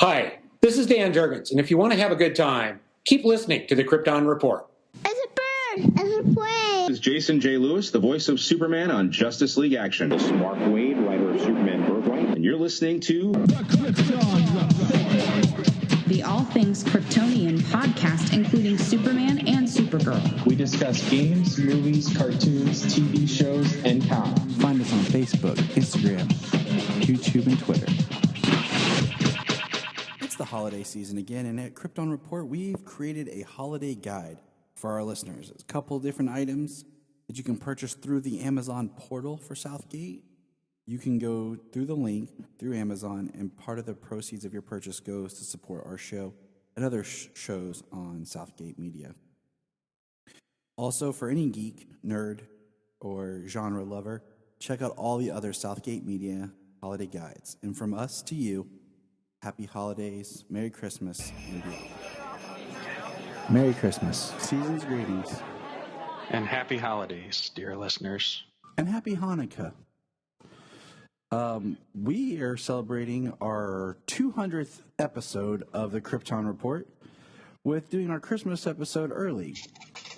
Hi, this is Dan Jurgens, and if you want to have a good time, keep listening to the Krypton Report. It's a bird! It's a plane! This is Jason J. Lewis, the voice of Superman on Justice League Action. This is Mark Wade, writer of Superman Birthright, and you're listening to The Krypton Report, the All Things Kryptonian podcast, including Superman and Supergirl. We discuss games, movies, cartoons, TV shows, and comics. Find us on Facebook, Instagram, YouTube, and Twitter. It's the holiday season again, and at Krypton Report, we've created a holiday guide for our listeners. It's a couple of different items that you can purchase through the Amazon portal for Southgate. You can go through the link through Amazon, and part of the proceeds of your purchase goes to support our show and other shows on Southgate Media. Also, for any geek, nerd, or genre lover, check out all the other Southgate Media holiday guides. And from us to you, happy holidays, Merry Christmas, and beyond. Merry Christmas, season's greetings. And happy holidays, dear listeners. And happy Hanukkah. We are celebrating our 200th episode of the Krypton Report with doing our Christmas episode early.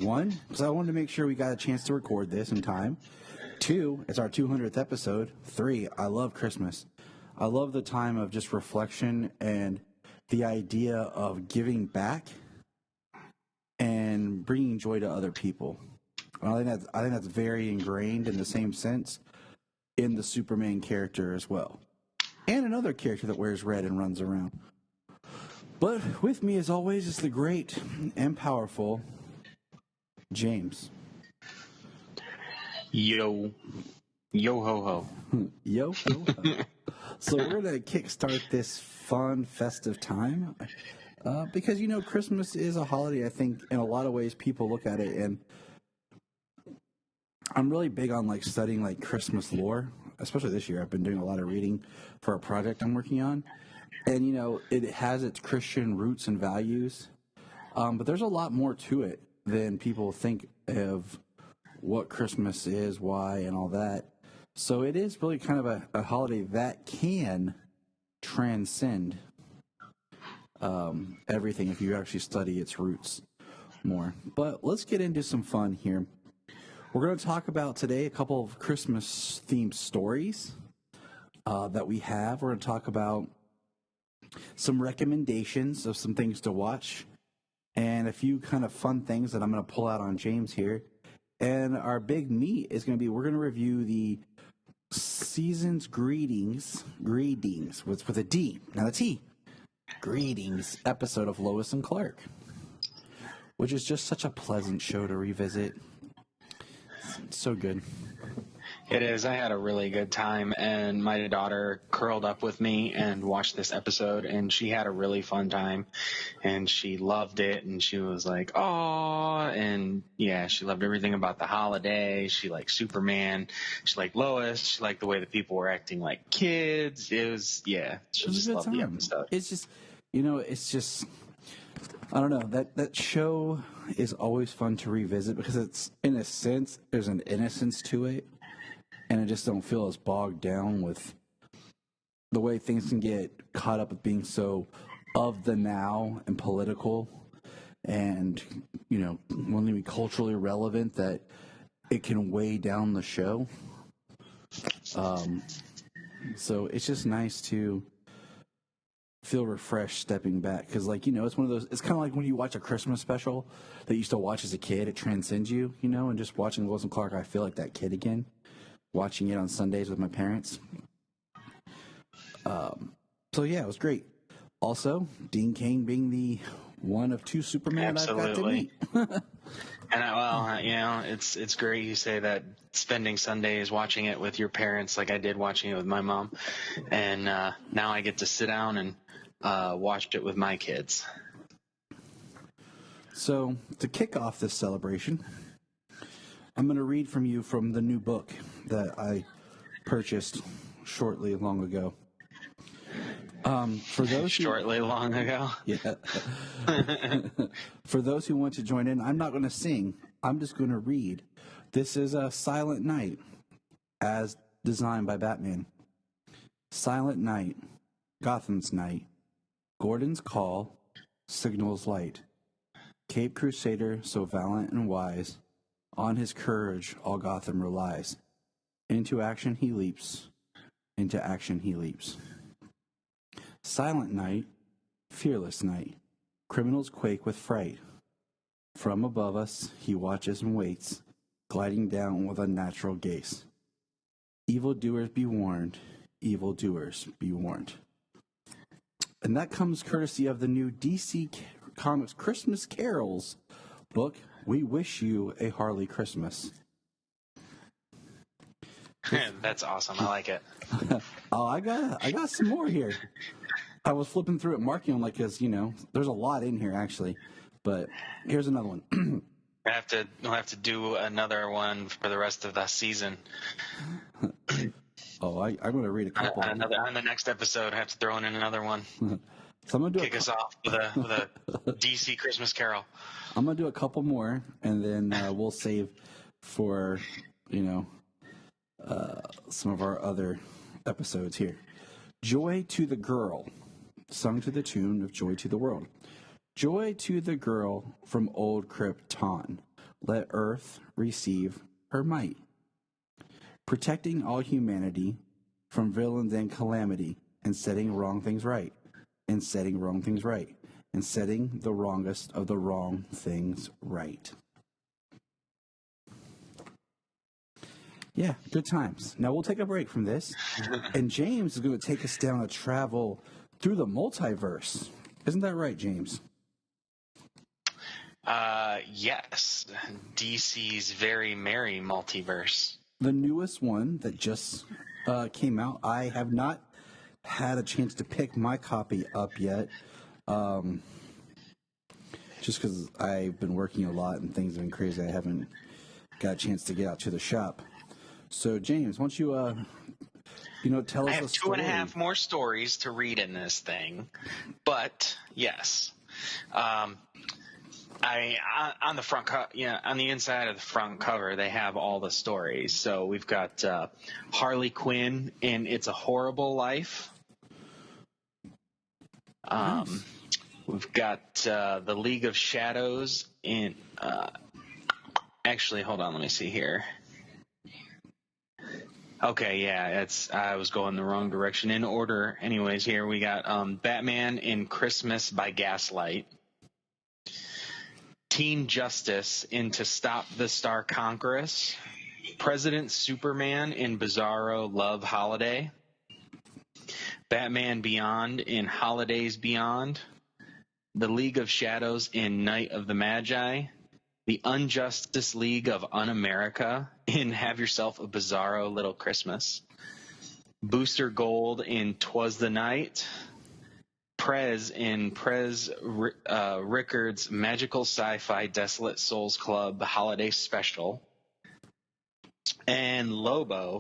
One, because I wanted to make sure we got a chance to record this in time. Two, it's our 200th episode. Three, I love Christmas. I love the time of just reflection and the idea of giving back and bringing joy to other people. I think that's very ingrained in the same sense in the Superman character as well. And another character that wears red and runs around. But with me, as always, is the great and powerful James. Yo. Yo ho ho. Yo ho ho. So we're going to kickstart this fun, festive time because, you know, Christmas is a holiday. I think in a lot of ways people look at it, and I'm really big on like studying like Christmas lore, especially this year. I've been doing a lot of reading for a project I'm working on, and, you know, it has its Christian roots and values, but there's a lot more to it than people think of what Christmas is, why, and all that. So it is really kind of a holiday that can transcend everything if you actually study its roots more. But let's get into some fun here. We're going to talk about today a couple of Christmas-themed stories that we have. We're going to talk about some recommendations of some things to watch and a few kind of fun things that I'm going to pull out on James here. And our big meat is going to be, we're going to review the season's Greedings with a D, not a T. Greedings episode of Lois and Clark, which is just such a pleasant show to revisit. It's so good. It is. I had a really good time, and my daughter curled up with me and watched this episode, and she had a really fun time, and she loved it, and she was like, "Oh," and yeah, she loved everything about the holiday. She liked Superman. She liked Lois. She liked the way the people were acting like kids. It was, yeah, she just loved the episode. It's just, you know, it's just, I don't know, that show is always fun to revisit because it's, in a sense, there's an innocence to it. And I just don't feel as bogged down with the way things can get caught up with being so of the now and political and, you know, wanting to be culturally relevant that it can weigh down the show. So it's just nice to feel refreshed stepping back because, like, you know, it's one of those, it's kind of like when you watch a Christmas special that you used to watch as a kid. It transcends you, you know, and just watching Lois and Clark, I feel like that kid again. Watching it on Sundays with my parents. So yeah, it was great. Also, Dean Cain being the one of two Superman I've got to meet. And you know, it's great you say that, spending Sundays watching it with your parents, like I did watching it with my mom, and now I get to sit down and watch it with my kids. So to kick off this celebration, I'm going to read from you from the new book that I purchased long ago. For those long ago? Yeah. For those who want to join in, I'm not going to sing. I'm just going to read. This is a Silent Night, as designed by Batman. Silent Night, Gotham's night, Gordon's call signals light. Cape Crusader, so valiant and wise, on his courage all Gotham relies. Into action he leaps, into action he leaps. Silent night, fearless night, criminals quake with fright. From above us he watches and waits, gliding down with unnatural gaze. Evildoers be warned, evildoers be warned. And that comes courtesy of the new DC Comics Christmas Carols book, We Wish You a Harley Christmas. That's awesome. I like it. Oh, I got some more here. I was flipping through it, marking them like, because, there's a lot in here, actually. But here's another one. We'll have to do another one for the rest of the season. Oh, I'm going to read a couple. On the next episode, I have to throw in another one. So I'm gonna kick us off with a DC Christmas Carol. I'm going to do a couple more, and then we'll save for, some of our other episodes here. Joy to the Girl, sung to the tune of Joy to the World. Joy to the girl from old Krypton. Let Earth receive her might. Protecting all humanity from villains and calamity, and setting wrong things right. And setting wrong things right. And setting the wrongest of the wrong things right. Yeah, good times. Now we'll take a break from this, and James is going to take us down a travel through the multiverse. Isn't that right, James? Yes. DC's very merry multiverse. The newest one that just came out. I have not had a chance to pick my copy up yet, just because I've been working a lot and things have been crazy. I haven't got a chance to get out to the shop. So, James, why don't you, tell us a story? I have 2.5 more stories to read in this thing, but yes. On the front on the inside of the front cover, they have all the stories. So we've got Harley Quinn in It's a Horrible Life. Nice. We've got the League of Shadows in. Actually, hold on. Let me see here. Okay, yeah, I was going the wrong direction. In order, anyways. Here we got Batman in Christmas by Gaslight. Teen Justice in To Stop the Star Conquerors, President Superman in Bizarro Love Holiday, Batman Beyond in Holidays Beyond, The League of Shadows in Night of the Magi, The Unjustice League of Un-America in Have Yourself a Bizarro Little Christmas, Booster Gold in 'Twas the Night, Prez in Prez Rickard's Magical Sci-Fi Desolate Souls Club Holiday Special, and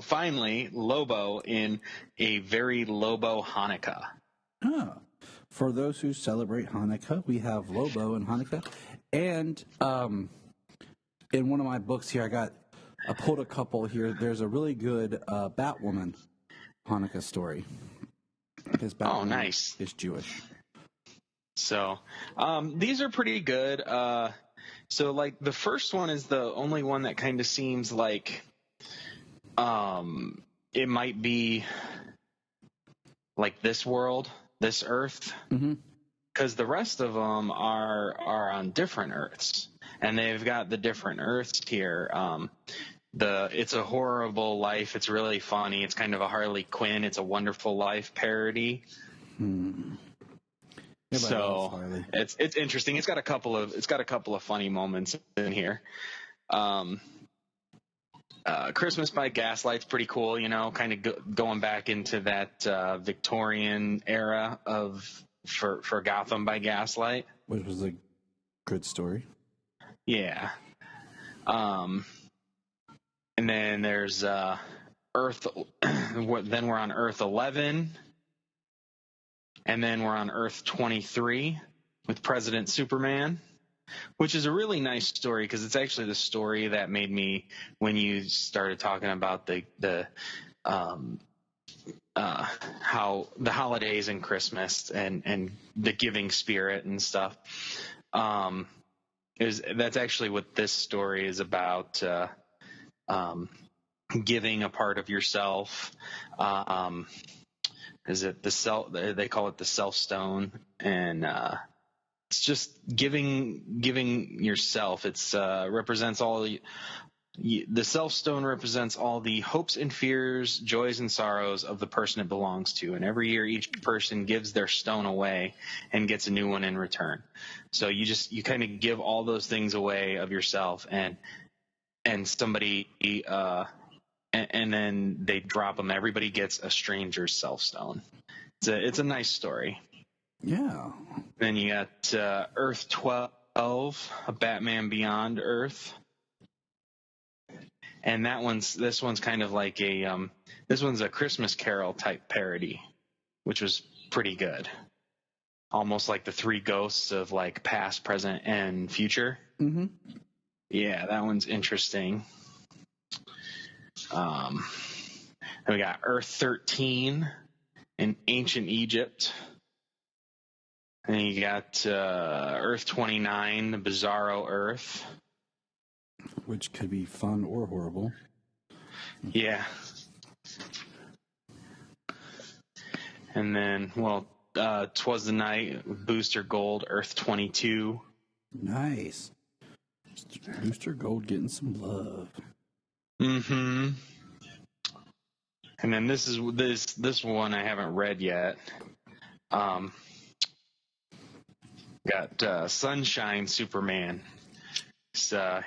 finally Lobo in A Very Lobo Hanukkah. For those who celebrate Hanukkah, we have Lobo in Hanukkah. And in one of my books here, I pulled a couple here. There's a really good Batwoman Hanukkah story. Because Batwoman nice. is Jewish. So these are pretty good. So like the first one is the only one that kind of seems like it might be like this world, this Earth. Mm-hmm. Because the rest of them are on different Earths, and they've got the different Earths here. It's a Horrible Life. It's really funny. It's kind of a Harley Quinn. It's a Wonderful Life parody. So it's interesting. It's got a couple of funny moments in here. Christmas by Gaslight's pretty cool. Kind of going back into that Victorian era for Gotham by Gaslight, which was a good story. Yeah. And then there's Earth. Then we're on Earth 11, and then we're on Earth 23 with President Superman, which is a really nice story because it's actually the story that made me, when you started talking about the how the holidays and Christmas and the giving spirit and stuff. That's actually what this story is about. Giving a part of yourself. Is it the self? They call it the self stone, and it's just giving yourself. It's represents all. The self stone represents all the hopes and fears, joys and sorrows of the person it belongs to. And every year, each person gives their stone away and gets a new one in return. So you kind of give all those things away of yourself, and somebody, and then they drop them. Everybody gets a stranger's self stone. It's a nice story. Yeah. Then you got Earth 12, a Batman Beyond Earth. And this one's kind of like this one's a Christmas Carol type parody, which was pretty good. Almost like the three ghosts of like past, present, and future. Mm-hmm. Yeah, that one's interesting. Then we got Earth 13 in ancient Egypt. And you got Earth 29, the Bizarro Earth. Which could be fun or horrible. Yeah. And then, 'Twas the Night, Booster Gold, Earth 22. Nice. Booster Gold getting some love. Mm-hmm. And then this one I haven't read yet. Got Sunshine Superman.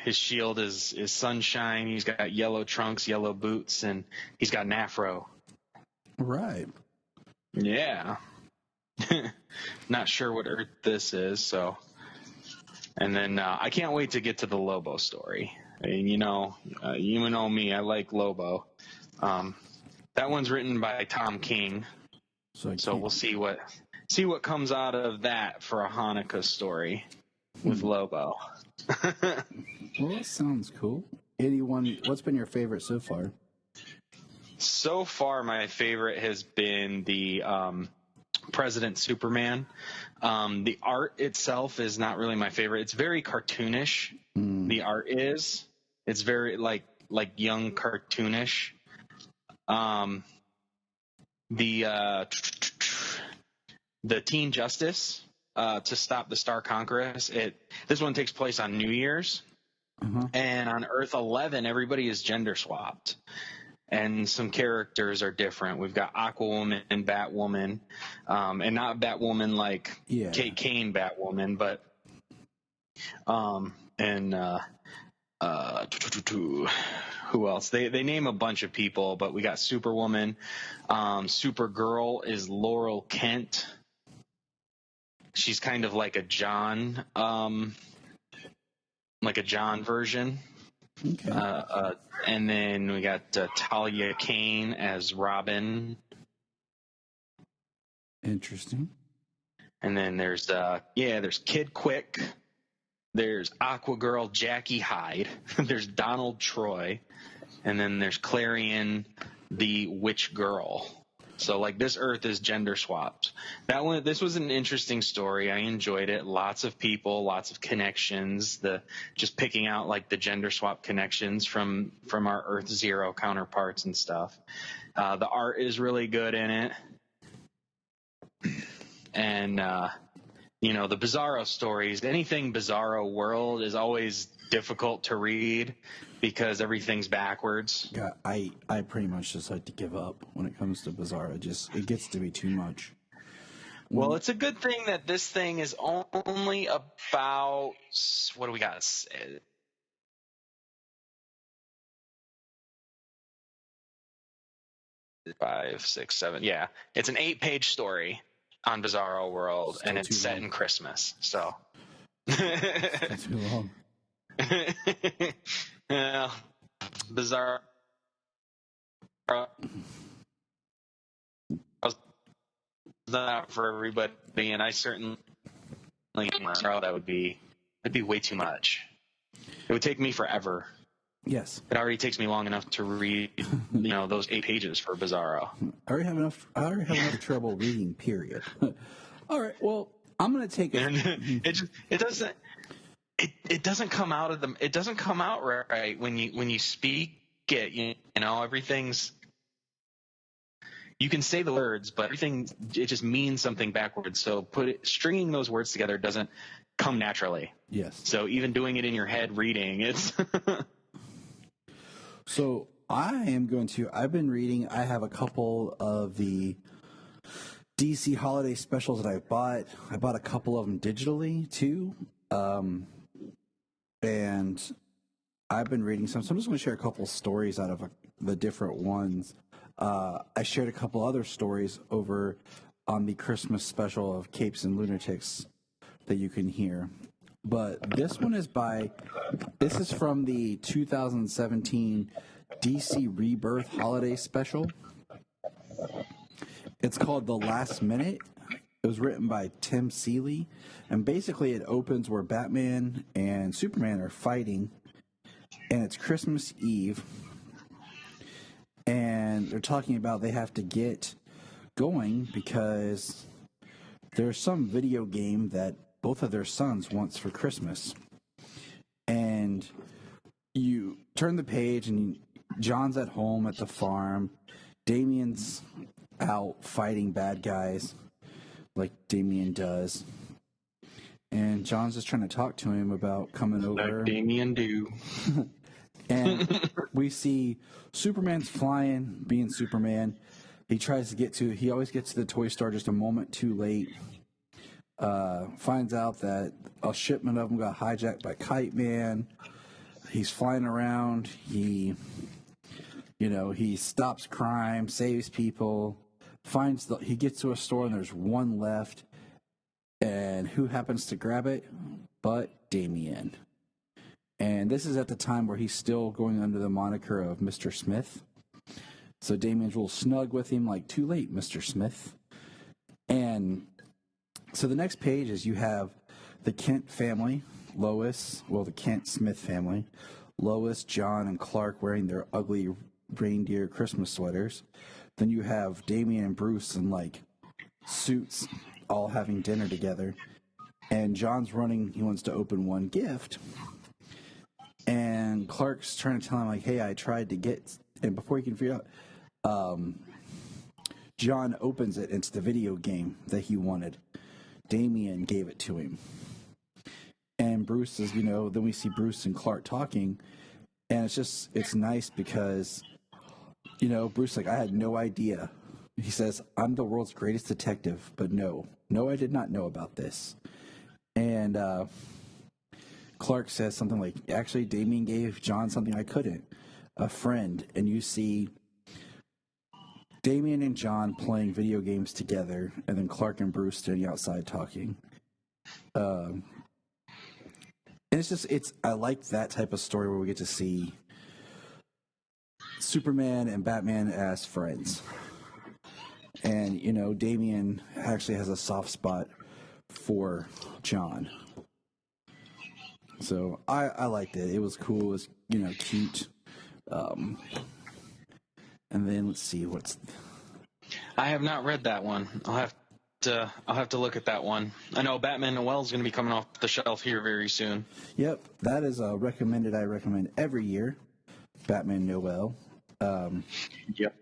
His shield is sunshine. He's got yellow trunks, yellow boots, and he's got an afro. Right. Yeah. Not sure what Earth this is, so. And then I can't wait to get to the Lobo story. And you know me, I like Lobo. That one's written by Tom King. So we'll see what comes out of that for a Hanukkah story with Lobo. Well, that sounds cool. What's been your favorite so far? So far, my favorite has been the President Superman. The art itself is not really my favorite. It's very cartoonish. The art is. It's very like young cartoonish. The Teen Justice to stop the Star Conquerors. This one takes place on New Year's, and on Earth 11, everybody is gender swapped, and some characters are different. We've got Aquawoman and Batwoman, and not Batwoman like Kate Kane Batwoman, but who else? They name a bunch of people, but we got Superwoman. Supergirl is Laurel Kent. She's kind of like a John version. Okay. And then we got Talia Kane as Robin. Interesting. And then there's Kid Quick. There's Aquagirl Jackie Hyde. There's Donald Troy. And then there's Clarion the Witch Girl. So like this Earth is gender swapped. This was an interesting story. I enjoyed it. Lots of people, lots of connections. Just picking out like the gender swap connections from our Earth Zero counterparts and stuff. The art is really good in it. And the Bizarro stories, anything Bizarro world is always difficult to read because everything's backwards. Yeah, I pretty much just like to give up when it comes to Bizarro. It gets to be too much. Well, it's a good thing that this thing is only about, what do we got? 5, 6, 7. Yeah, it's an 8-page story on Bizarro World, and it's set in Christmas. So That's too long. Yeah, Bizarro. Not for everybody, and I certainly that'd be way too much. It would take me forever. Yes. It already takes me long enough to read, those 8 pages for Bizarro. I already have enough trouble reading. Period. All right. Well, I'm going to take it. It doesn't come out right when you speak it. Everything's. You can say the words, but it just means something backwards. So stringing those words together doesn't come naturally. Yes. So even doing it in your head, reading it's. So I've been reading. I have a couple of the DC holiday specials that I bought. I bought a couple of them digitally too, and I've been reading some. So I'm just going to share a couple stories out of the different ones. I shared a couple other stories over on the Christmas special of Capes and Lunatics that you can hear. But this one is from the 2017 DC Rebirth Holiday Special. It's called The Last Minute. It was written by Tim Seeley. And basically it opens where Batman and Superman are fighting. And it's Christmas Eve. And they're talking about they have to get going because there's some video game that both of their sons wants for Christmas. And you turn the page and John's at home at the farm. Damien's out fighting bad guys like Damien does. And John's just trying to talk to him about coming over. Like Damien do. And we see Superman's flying, being Superman. He always gets to the toy store just a moment too late. Finds out that a shipment of them got hijacked by Kite Man. He's flying around. He stops crime, saves people. He gets to a store and there's one left. And who happens to grab it? But Damien. And this is at the time where he's still going under the moniker of Mr. Smith. So Damien's real snug with him, like, too late, Mr. Smith. And so the next page is you have the Kent family, the Kent Smith family, Lois, John, and Clark wearing their ugly reindeer Christmas sweaters. Then you have Damien and Bruce in, like, suits, all having dinner together. And John's running, he wants to open one gift. And Clark's trying to tell him, like, hey, I tried to get... And before he can figure out... John opens it. It's the video game that he wanted. Damien gave it to him. And Bruce is, then we see Bruce and Clark talking. And it's nice because, Bruce, like, I had no idea. He says, I'm the world's greatest detective, but no, I did not know about this. And, Clark says something like, actually, Damien gave John something I couldn't, a friend. And you see Damien and John playing video games together, and then Clark and Bruce standing outside talking. And I like that type of story where we get to see Superman and Batman as friends. And, Damien actually has a soft spot for John. So I liked it. It was cool. It was, cute. And then let's see I have not read that one. I'll have to look at that one. I know Batman Noel is going to be coming off the shelf here very soon. Yep, that is recommended. I recommend every year. Batman Noel. Yep,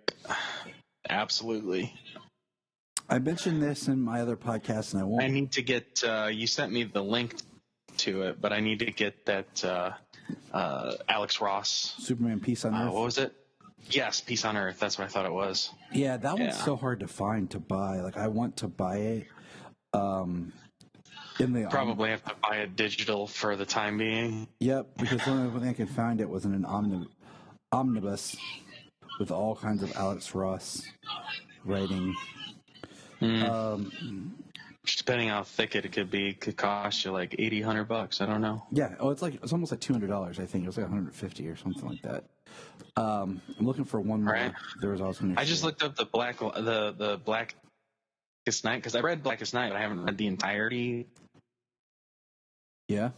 absolutely. I mentioned this in my other podcast, and I won't. I need to get. You sent me the link to it, but I need to get that Alex Ross Superman Peace on Earth. What was it? Yes, Peace on Earth. That's what I thought it was. Yeah, that one's so hard to find to buy. Like, I want to buy it. Probably have to buy it digital for the time being. Yep, because the only thing I could find it was in an omnibus with all kinds of Alex Ross writing. Depending how thick it could cost you like $80-$100. I don't know. Yeah. Oh, it's almost like $200. I think it was like $150 or something like that. I'm looking for one more. Right. There was also. I just looked up the Blackest Night because I read Blackest Night, but I haven't read the entirety. Yeah.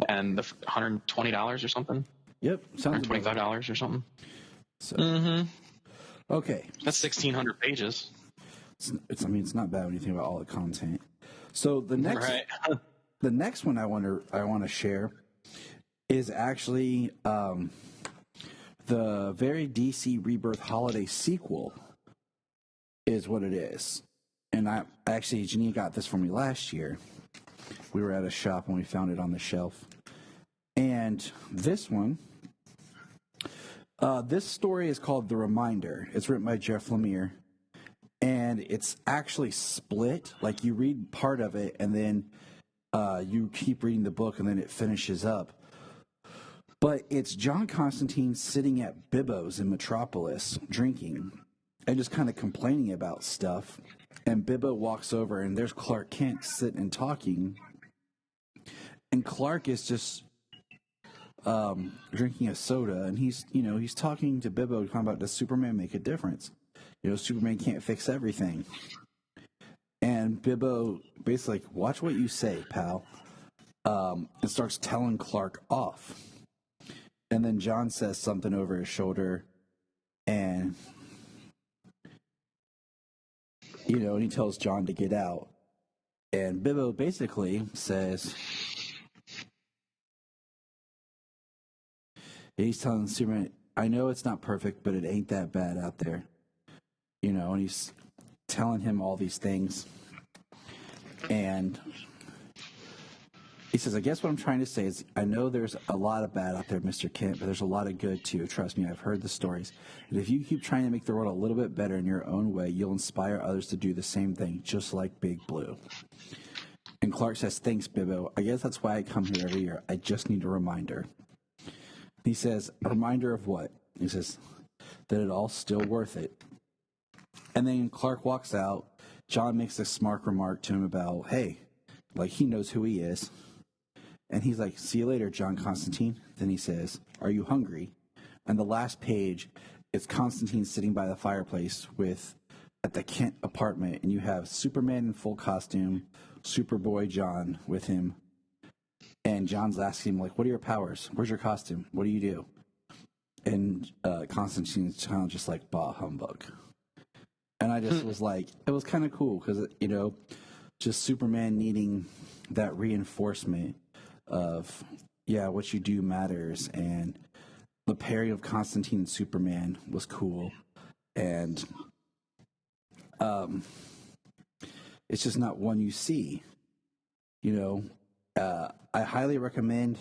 and the $120 or something. Yep, sounds about right. $125 or something. So, Mm-hmm. Okay, That's 1,600 pages. it's not bad when you think about all the content. So the next Right. the next one I want to share is actually the very DC Rebirth holiday sequel is what it is. And I actually, Janine got this for me last year. We were at a shop and we found it on the shelf. And this one, this story is called The Reminder. It's written by Jeff Lemire. And it's actually split. Like you read part of it and then you keep reading the book and then it finishes up. But it's John Constantine sitting at Bibbo's in Metropolis drinking and just kind of complaining about stuff. And Bibbo walks over and there's Clark Kent sitting and talking. And Clark is just drinking a soda, and he's talking to Bibbo talking about, does Superman make a difference? Superman can't fix everything. And Bibbo basically like, watch what you say, pal. And starts telling Clark off. And then John says something over his shoulder, and and he tells John to get out. And Bibbo basically says, he's telling Superman, I know it's not perfect, but it ain't that bad out there. And he's telling him all these things. And he says, I guess what I'm trying to say is, I know there's a lot of bad out there, Mr. Kent, but there's a lot of good too. Trust me, I've heard the stories. And if you keep trying to make the world a little bit better in your own way, you'll inspire others to do the same thing, just like Big Blue. And Clark says, thanks, Bibbo. I guess that's why I come here every year. I just need a reminder. He says, a reminder of what? He says, that it all's still worth it. And then Clark walks out. John makes a smart remark to him about, hey, like he knows who he is. And he's like, see you later, John Constantine. Then he says, are you hungry? And the last page is Constantine sitting by the fireplace at the Kent apartment. And you have Superman in full costume, Superboy John with him. And John's asking him, like, what are your powers? Where's your costume? What do you do? And Constantine's kind of just like, bah, humbug. And I just was like, it was kind of cool because, just Superman needing that reinforcement of, yeah, what you do matters. And the pairing of Constantine and Superman was cool. And it's just not one you see. I highly recommend,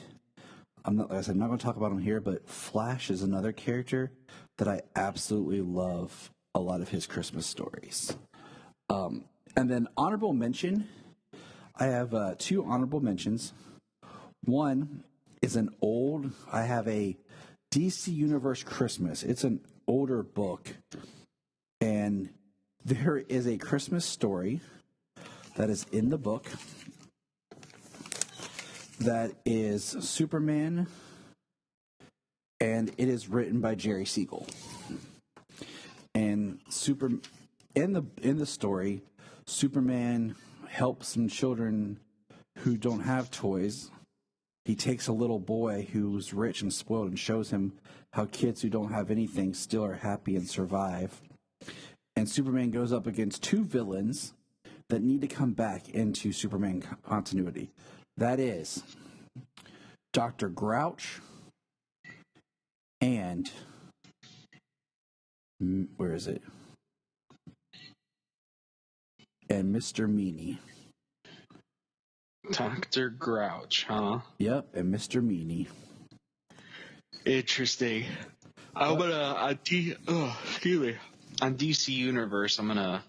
I'm not going to talk about him here, but Flash is another character that I absolutely love a lot of his Christmas stories. And then honorable mention, I have two honorable mentions. One is I have a DC Universe Christmas. It's an older book. And there is a Christmas story that is in the book that is Superman, and it is written by Jerry Siegel. And in the story, Superman helps some children who don't have toys. He takes a little boy who's rich and spoiled and shows him how kids who don't have anything still are happy and survive. And Superman goes up against two villains that need to come back into Superman continuity. That is Dr. Grouch and where is it? And Mr. Meanie. Dr. Grouch, huh? Yep, and Mr. Meanie. Interesting. I'm gonna on DC Universe. I'm gonna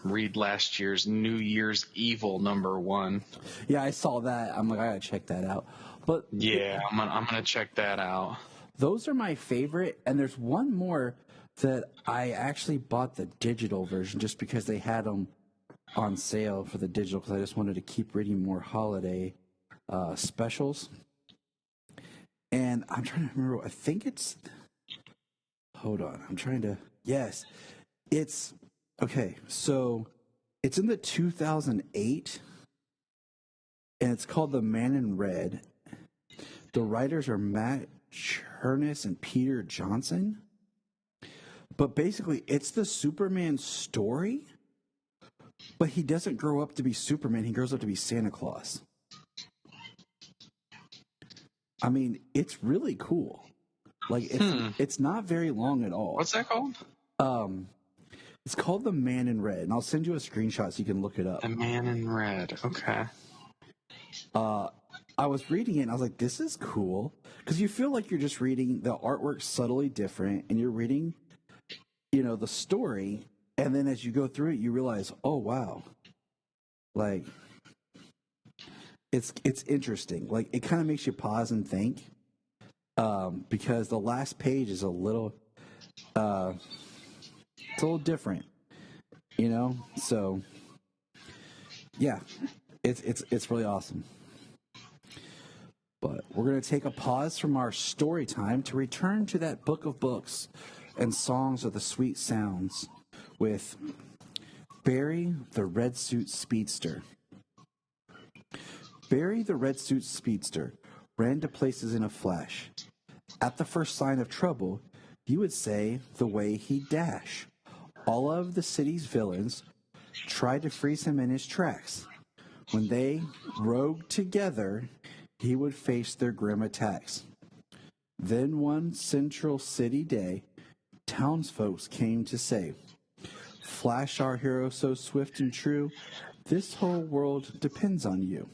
read last year's New Year's Evil #1. Yeah, I saw that. I'm like, I gotta check that out. But yeah, I'm gonna check that out. Those are my favorite, and there's one more that I actually bought the digital version just because they had them on sale for the digital, because I just wanted to keep reading more holiday specials. And I'm trying to remember. I think it's. Hold on. I'm trying to. Yes, it's okay. So it's in the 2008 and it's called The Man in Red. The writers are Matt Chernis and Peter Johnson. But basically, it's the Superman story, but he doesn't grow up to be Superman. He grows up to be Santa Claus. I mean, it's really cool. Like, it's not very long at all. What's that called? It's called The Man in Red, and I'll send you a screenshot so you can look it up. The Man in Red. Okay. I was reading it, and I was like, this is cool. Because you feel like you're just reading, the artwork's subtly different, and you're reading, the story, and then as you go through it, you realize, oh, wow. Like, it's interesting. Like, it kind of makes you pause and think, because the last page is a little, it's a little different, So, yeah, it's really awesome. But we're going to take a pause from our story time to return to that book of books and songs of the sweet sounds with Barry the Red Suit Speedster. Barry the Red Suit Speedster ran to places in a flash. At the first sign of trouble, you would say the way he'd dash. All of the city's villains tried to freeze him in his tracks. When they rogued together, he would face their grim attacks. Then one central city day, townsfolk came to say, Flash, our hero so swift and true, this whole world depends on you.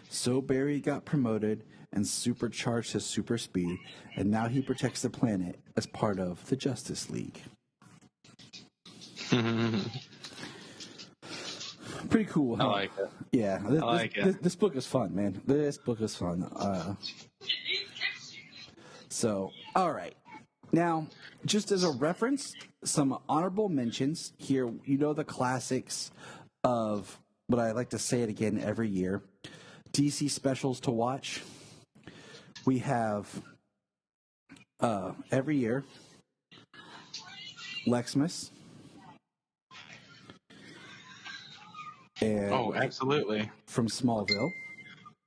So Barry got promoted and supercharged his super speed, and now he protects the planet as part of the Justice League. Pretty cool, huh? I like it. Yeah, I like it. This book is fun, man. This book is fun. So, all right. Now, just as a reference, some honorable mentions here. The classics of, but I like to say it again every year, DC specials to watch. We have, every year, Lexmas. And absolutely. From Smallville.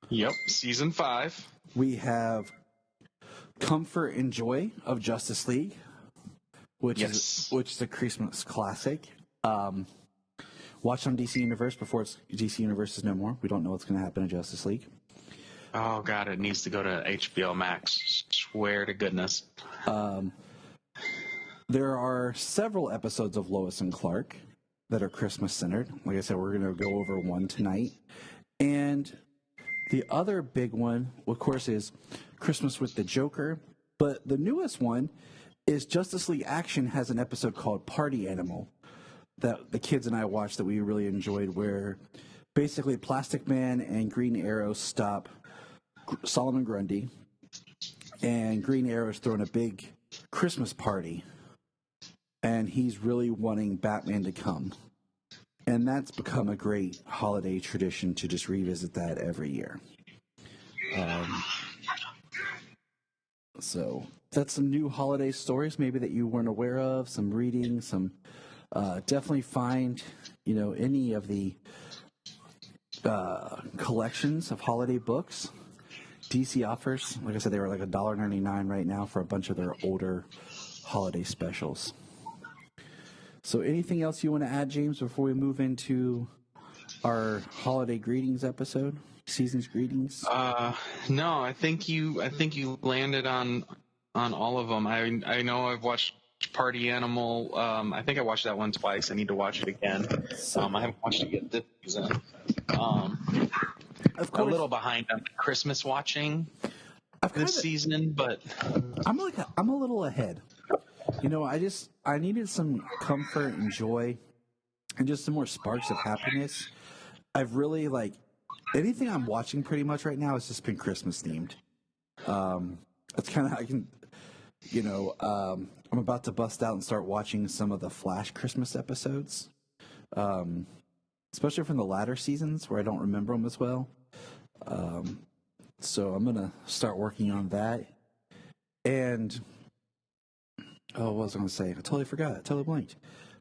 Yep, season 5. We have Comfort and Joy of Justice League, which is a Christmas classic. Watch on DC Universe before DC Universe is no more. We don't know what's going to happen in Justice League. Oh God, it needs to go to HBO Max. Swear to goodness. There are several episodes of Lois and Clark that are Christmas centered. Like I said, we're going to go over one tonight. And the other big one, of course, is Christmas with the Joker. But the newest one is Justice League Action has an episode called Party Animal that the kids and I watched that we really enjoyed, where basically Plastic Man and Green Arrow stop Solomon Grundy, and Green Arrow is throwing a big Christmas party, and he's really wanting Batman to come. And that's become a great holiday tradition to just revisit that every year. So that's some new holiday stories maybe that you weren't aware of, some reading, some definitely find, any of the collections of holiday books. DC offers, like I said, they were like $1.99 right now for a bunch of their older holiday specials. So anything else you want to add, James, before we move into our holiday greetings episode? Season's greetings? No, I think you landed on all of them. I know I've watched Party Animal. I think I watched that one twice. I need to watch it again. I haven't watched it yet this season. Of course, a little behind on Christmas watching this season, but I'm a little ahead. I needed some comfort and joy and just some more sparks of happiness. I've really anything I'm watching pretty much right now has just been Christmas themed. It's kind of, I'm about to bust out and start watching some of the Flash Christmas episodes, especially from the latter seasons where I don't remember them as well. So I'm going to start working on that. And, what was I going to say? I totally forgot. I totally blanked.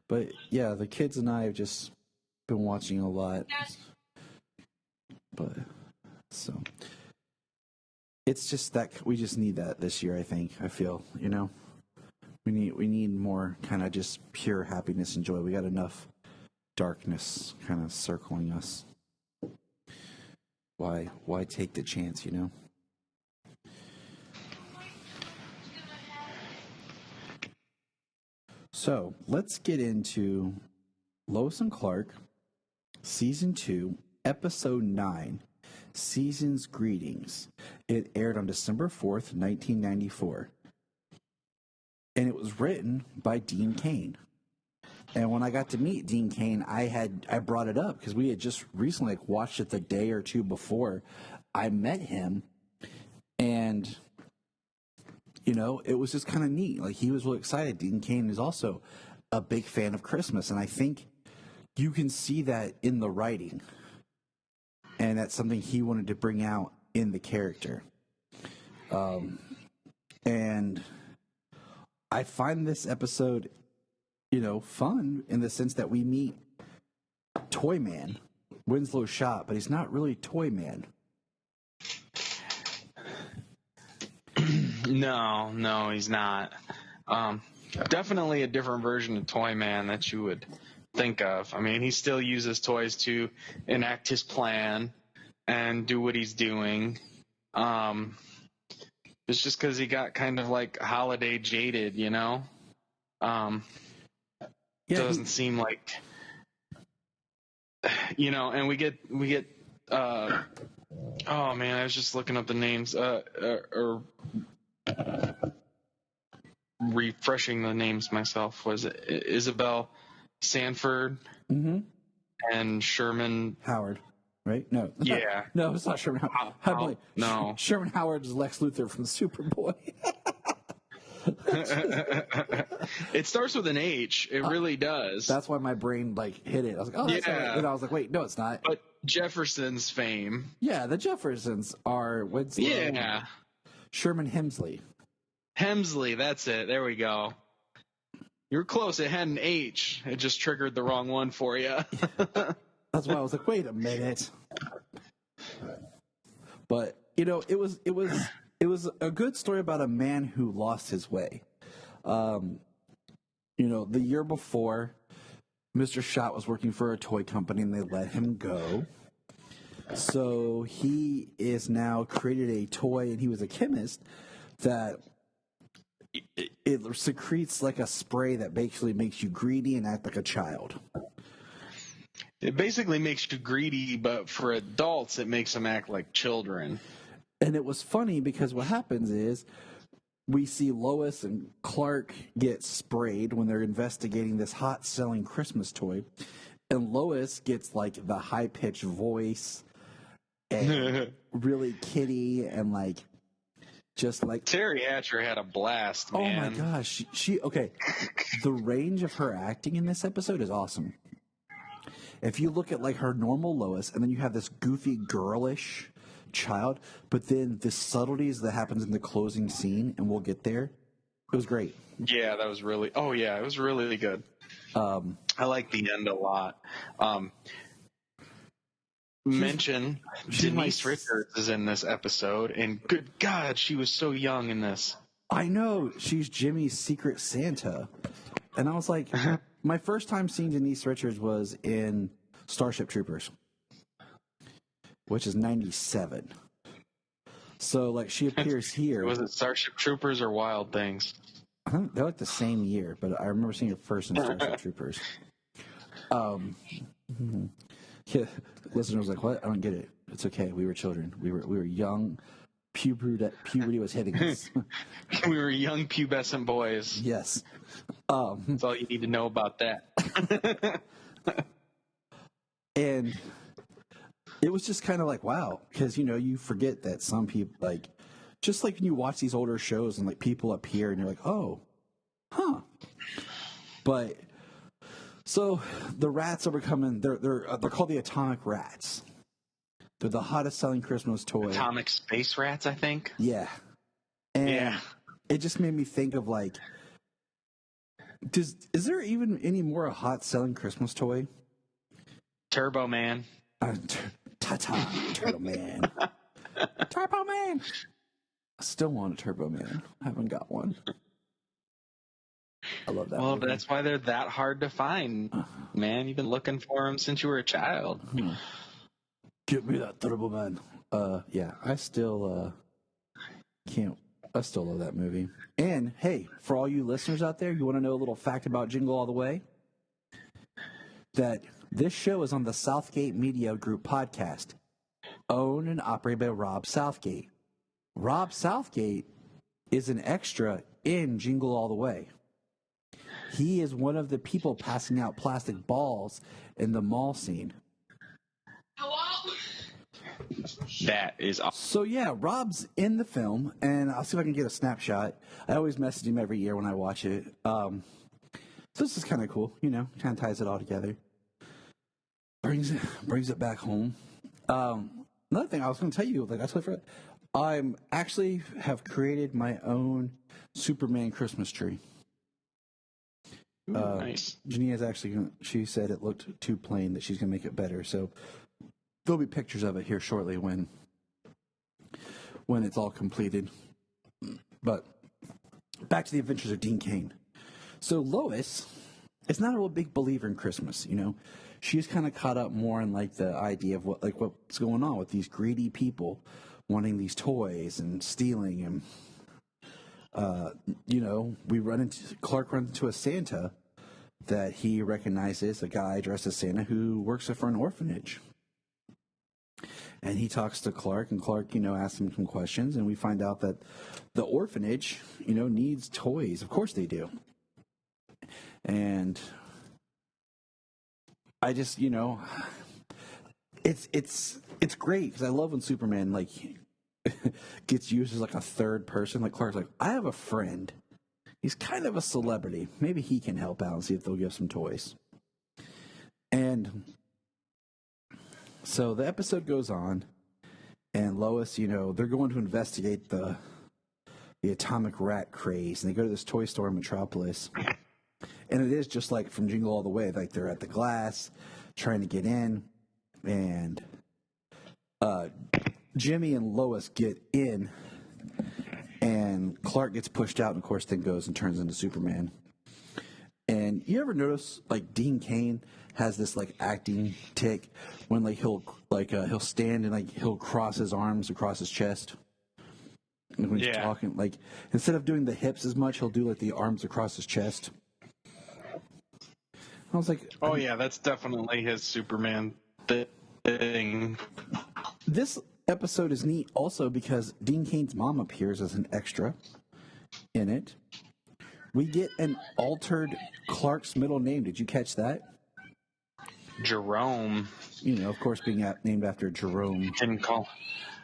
But, yeah, the kids and I have just been watching a lot. But so it's just that we just need that this year. I think I feel we need more kind of just pure happiness and joy. We got enough darkness kind of circling us. Why take the chance? So let's get into Lois and Clark, Season 2, Episode 9, Season's Greetings. It aired on December 4th, 1994. And it was written by Dean Cain. And when I got to meet Dean Cain, I brought it up because we had just recently watched it the day or two before I met him. And it was just kind of neat. Like, he was really excited. Dean Cain is also a big fan of Christmas, and I think you can see that in the writing. And that's something he wanted to bring out in the character. And I find this episode, fun in the sense that we meet Toy Man, Winslow Schott, but he's not really Toy Man. No, he's not. Definitely a different version of Toy Man that you would think of. I mean, he still uses toys to enact his plan and do what he's doing. It's just because he got kind of like holiday jaded, doesn't seem like, and we get. Oh man, I was just looking up the names. Or refreshing the names myself. Was it Isabel Sanford and Sherman Howard, right? No. Yeah. No, it's not Sherman Howard. No. Sherman Howard is Lex Luthor from Superboy. It starts with an H. It really does. That's why my brain hit it. I was like, oh, that's right. And I was like, wait, no, it's not. But Jefferson's fame. Yeah, the Jeffersons are Winslow. Yeah. Sherman Hemsley. Hemsley, that's it. There we go. You were close. It had an H. It just triggered the wrong one for you. That's why I was like, wait a minute. But it was a good story about a man who lost his way. The year before, Mr. Schott was working for a toy company and they let him go. So he is now created a toy, and he was a chemist that it secretes like a spray that basically makes you greedy and act like a child. It basically makes you greedy, but for adults, it makes them act like children. And it was funny because what happens is we see Lois and Clark get sprayed when they're investigating this hot-selling Christmas toy. And Lois gets the high-pitched voice and really kitty and Terry Hatcher had a blast, man. Oh my gosh. She okay. The range of her acting in this episode is awesome. If you look at her normal Lois, and then you have this goofy girlish child, but then the subtleties that happens in the closing scene, and we'll get there. It was great. Yeah, that was really. Oh yeah, it was really good. I like the end a lot. Mention Denise Richards is in this episode, and good God, she was so young in this. I know, she's Jimmy's Secret Santa, and I was like, my first time seeing Denise Richards was in Starship Troopers, which is 97. So she appears here. Was it Starship Troopers or Wild Things? I think they're the same year, but I remember seeing her first in Starship Troopers. Yeah, listener was like, "What? I don't get it. It's okay. We were children. We were young. Puberty was hitting us. We were young pubescent boys. Yes. That's all you need to know about that." And it was just kind of wow, because you forget that some people just when you watch these older shows and people appear and you're like, oh, huh. But so the rats are becoming they're called the Atomic Rats. They're the hottest selling Christmas toy. Atomic Space Rats, I think. Yeah. And it just made me think of is there even any more hot selling Christmas toy? Turbo Man. Ta-ta, Turbo Man. Turbo Man! I still want a Turbo Man. I haven't got one. I love that movie. That's why they're that hard to find, man. You've been looking for them since you were a child. Give me that Turbo Man. Yeah, I still can't. I still love that movie. And hey, for all you listeners out there, you want to know a little fact about Jingle All the Way? That this show is on the Southgate Media Group podcast, owned and operated by Rob Southgate. Rob Southgate is an extra in Jingle All the Way. He is one of the people passing out plastic balls in the mall scene. That is awesome. So yeah, Rob's in the film, and I'll see if I can get a snapshot. I always message him every year when I watch it. So this is kind of cool, kind of ties it all together. Brings it back home. Another thing I was going to tell you, I totally forgot. I'm actually have created my own Superman Christmas tree. Nice. Jania's actually she said it looked too plain, that she's going to make it better. So there'll be pictures of it here shortly when it's all completed. But back to the adventures of Dean Cain. So Lois is not a real big believer in Christmas, She's kind of caught up more in the idea of what's going on with these greedy people wanting these toys and stealing, and Clark runs into a Santa that he recognizes, a guy dressed as Santa who works for an orphanage. And he talks to Clark, and Clark, asks him some questions, and we find out that the orphanage, needs toys. Of course they do. And I just, it's great because I love when Superman gets used as a third person. Clark's I have a friend. He's kind of a celebrity. Maybe he can help out and see if they'll give some toys. And so the episode goes on, and Lois, they're going to investigate the atomic rat craze, and they go to this toy store in Metropolis. And it is just like from Jingle All the Way. They're at the glass, trying to get in, and Jimmy and Lois get in, and Clark gets pushed out, and of course then goes and turns into Superman. And you ever notice Dean Cain has this acting tick when he'll stand and he'll cross his arms across his chest when he's talking, instead of doing the hips as much, he'll do the arms across his chest. I was oh yeah, that's definitely his Superman thing. This episode is neat also because Dean Cain's mom appears as an extra in it. We get an altered Clark's middle name. Did you catch that? Jerome. Of course, being named after Jerome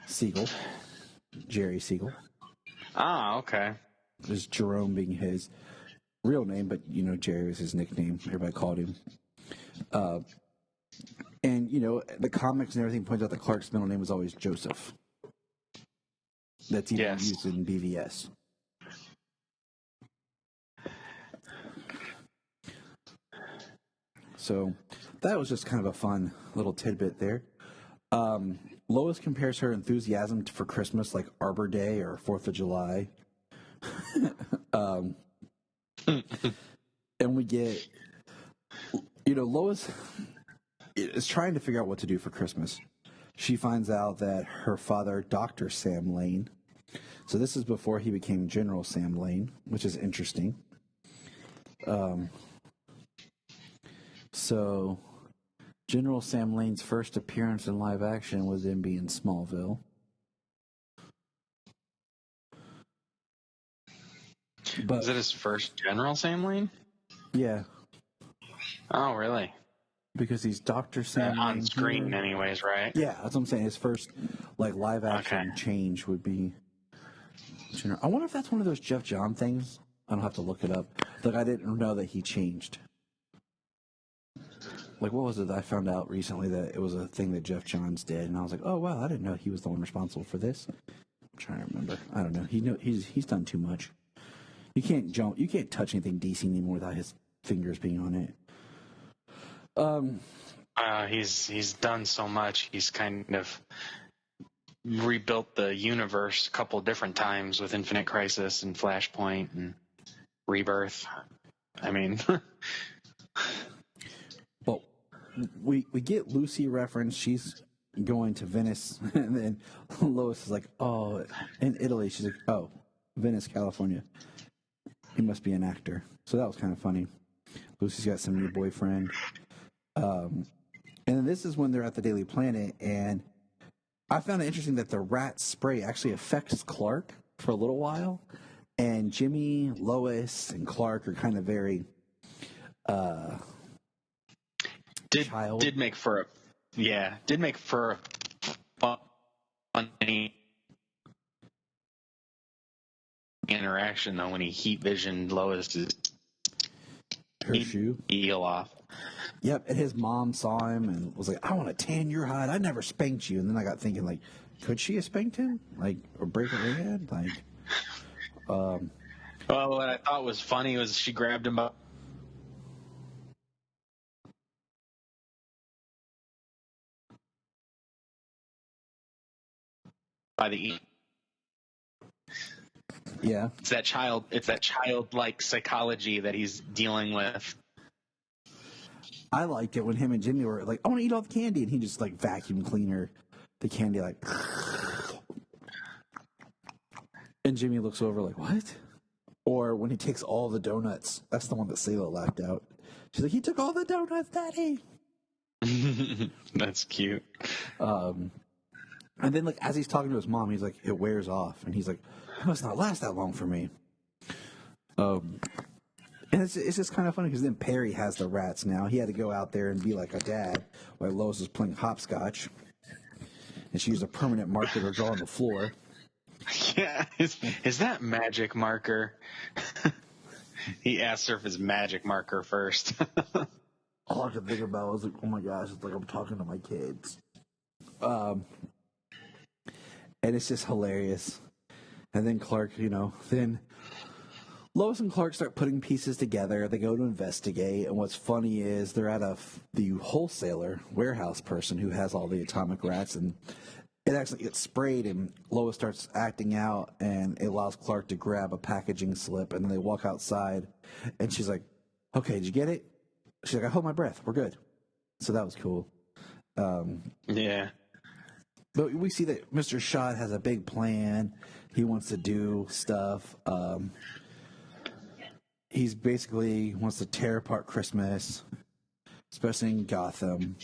Siegel. Jerry Siegel. Ah, okay. There's Jerome being his real name, but Jerry was his nickname. Everybody called him. And the comics and everything points out that Clark's middle name was always Joseph. That's even used in BVS. So that was just kind of a fun little tidbit there. Lois compares her enthusiasm for Christmas like Arbor Day or 4th of July. And we get, Lois is trying to figure out what to do for Christmas. She finds out that her father, Dr. Sam Lane, so this is before he became General Sam Lane, which is interesting. So General Sam Lane's first appearance in live action was him being Smallville. But, is it his first General Sam Lane? Yeah. Oh, really? Because he's Dr. Sam Lane on screen, here. anyways, right? Yeah, that's what I'm saying. His first live action change would be. I wonder if that's one of those Jeff John things. I don't have to look it up. I didn't know that he changed. What was it that I found out recently that it was a thing that Jeff Johns did, and I was like, oh wow, I didn't know he was the one responsible for this. I'm trying to remember. I don't know. He's done too much. You can't touch anything DC anymore without his fingers being on it. He's done so much. He's kind of rebuilt the universe a couple different times with Infinite Crisis and Flashpoint and Rebirth. I mean, Well, we get Lucy reference. She's going to Venice, and then Lois is like, "Oh, in Italy." She's like, "Oh, Venice, California." He must be an actor. So that was kind of funny. Lucy's got some new boyfriend. And then this is when they're at the Daily Planet, and I found it interesting that the rat spray actually affects Clark for a little while, and Jimmy, Lois, and Clark are kind of very child. did make for a funny interaction though when he heat visioned Lois's her shoe. heel off. Yep, and his mom saw him and was like, "I want to tan your hide. I never spanked you." And then I got thinking, like, could she have spanked him, like, or break her head, like? Well, what I thought was funny was she grabbed him by the ear. Yeah, It's that childlike psychology that he's dealing with. I liked it when him and Jimmy were like, "I want to eat all the candy," and he just like vacuum cleaner the candy, like. And Jimmy looks over like, "What?" Or when he takes all the donuts. That's the one that Sayla laughed out. She's like, "He took all the donuts, Daddy." That's cute. And then, like, as he's talking to his mom, he's like, "It wears off," and he's like, "It must not last that long for me." And it's just kind of funny because then Perry has the rats now. He had to go out there and be like a dad while Lois is playing hopscotch, and she used a permanent marker to draw on the floor. Yeah, is that magic marker? He asked her if it's magic marker first. All I could think about was like, "Oh my gosh, it's like I'm talking to my kids." And it's just hilarious. And then Clark, then Lois and Clark start putting pieces together. They go to investigate, and what's funny is they're at the wholesaler warehouse person who has all the atomic rats, and it actually gets sprayed, and Lois starts acting out, and it allows Clark to grab a packaging slip, and then they walk outside, and she's like, "Okay, did you get it?" She's like, "I hold my breath. We're good." So that was cool. Yeah. But we see that Mr. Schott has a big plan. He wants to do stuff. He's basically wants to tear apart Christmas, especially in Gotham.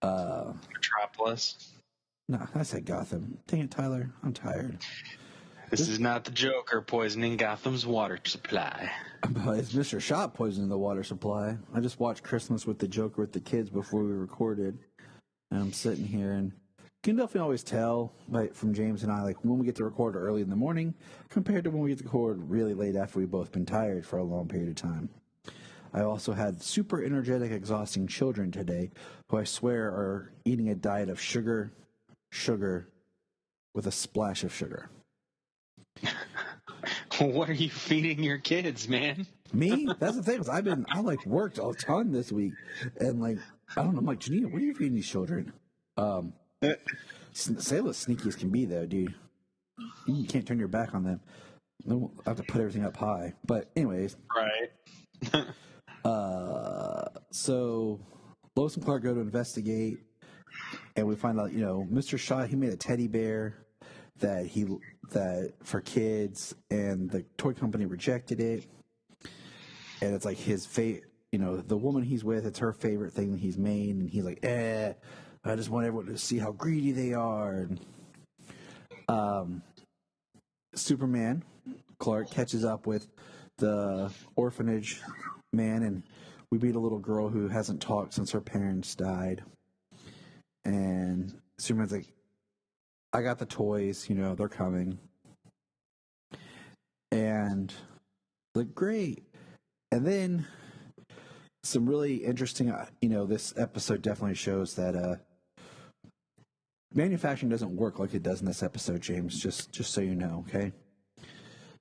Metropolis. No, I said Gotham. Dang it, Tyler. I'm tired. This is not the Joker poisoning Gotham's water supply. But it's Mr. Schott poisoning the water supply. I just watched Christmas with the Joker with the kids before we recorded. And I'm sitting here, and you can definitely always tell from James and I, like, when we get to record early in the morning compared to when we get to record really late after we've both been tired for a long period of time. I also had super energetic, exhausting children today who I swear are eating a diet of sugar with a splash of sugar. What are you feeding your kids, man? Me? That's the thing. Is I worked a ton this week, and like I don't know. I'm like, Janina, what are you feeding these children? Sayla's sneaky as can be, though, dude. You can't turn your back on them. They'll have to put everything up high. But anyways, Right. So Lois and Clark go to investigate, and we find out, Mr. Schott, he made a teddy bear that for kids, and the toy company rejected it. And it's like his the woman he's with, it's her favorite thing that he's made, and he's like, I just want everyone to see how greedy they are. And Superman, Clark, catches up with the orphanage man, and we meet a little girl who hasn't talked since her parents died. And Superman's like, "I got the toys, they're coming." And like, great. And then some really interesting, this episode definitely shows that manufacturing doesn't work like it does in this episode, James, just so you know, okay?